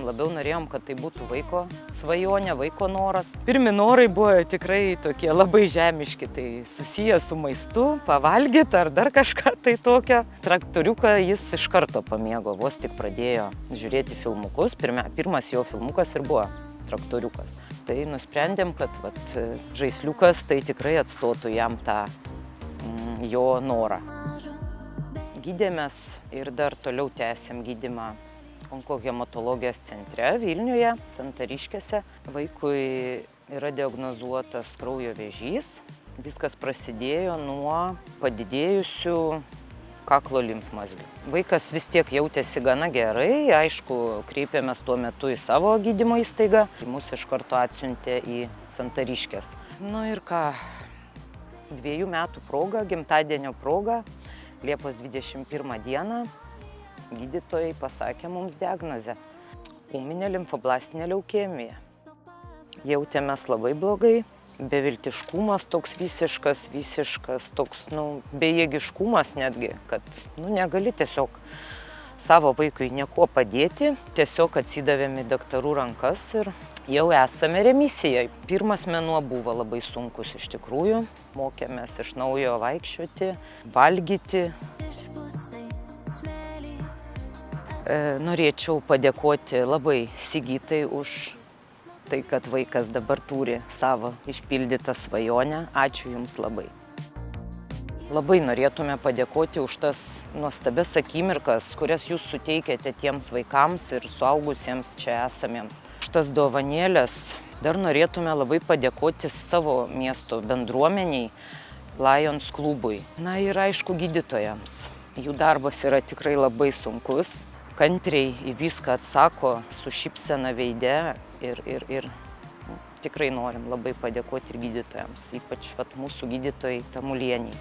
Labiau norėjom, kad tai būtų vaiko svajonė, vaiko noras. Pirmi norai buvo tikrai tokie labai žemiški, tai susiję su maistu, pavalgyti ar dar kažką tai tokio. Traktoriuką jis iš karto pamėgo, vos tik pradėjo žiūrėti filmukus. Pirmas jo filmukas ir buvo traktoriukas. Tai nusprendėm, kad žaisliukas tai tikrai atstotų jam tą jo norą. Gydėmės ir dar toliau tęsėm gydymą onkohematologijos centre Vilniuje, Santariškėse. Vaikui yra diagnozuotas kraujo vėžys. Viskas prasidėjo nuo padidėjusių kaklo limfmazgių. Vaikas vis tiek jautėsi gana gerai, aišku, kreipėmės tuo metu į savo gydymo įstaigą. Mus iš karto atsiuntė į Santariškės. Nu ir ką, 2 metų proga, gimtadienio proga, Liepos 21 dieną, gydytojai pasakė mums diagnozę – ūminė limfoblastinė leukemija. Jautėmės labai blogai, beviltiškumas toks visiškas, toks, bejėgiškumas netgi, kad negali tiesiog savo vaikui nieko padėti, tiesiog atsidavėm į daktarų rankas ir jau esame remisijai. Pirmas mėnuo buvo labai sunkus iš tikrųjų, mokėmės iš naujo vaikščioti, valgyti. Norėčiau padėkoti labai Sigitai už tai, kad vaikas dabar turi savo išpildytą svajonę. Ačiū Jums labai. Labai norėtume padėkoti už tas nuostabias akimirkas, kurias Jūs suteikėte tiems vaikams ir suaugusiems čia esamiems. Už tas dovanėlės dar norėtume labai padėkoti savo miesto bendruomeniai, Lions klubui. Na ir aišku gydytojams. Jų darbas yra tikrai labai sunkus. Kantriai į viską atsako su šypsena veide ir tikrai norim labai padėkoti ir gydytojams, ypač mūsų gydytojai Tamulieniai.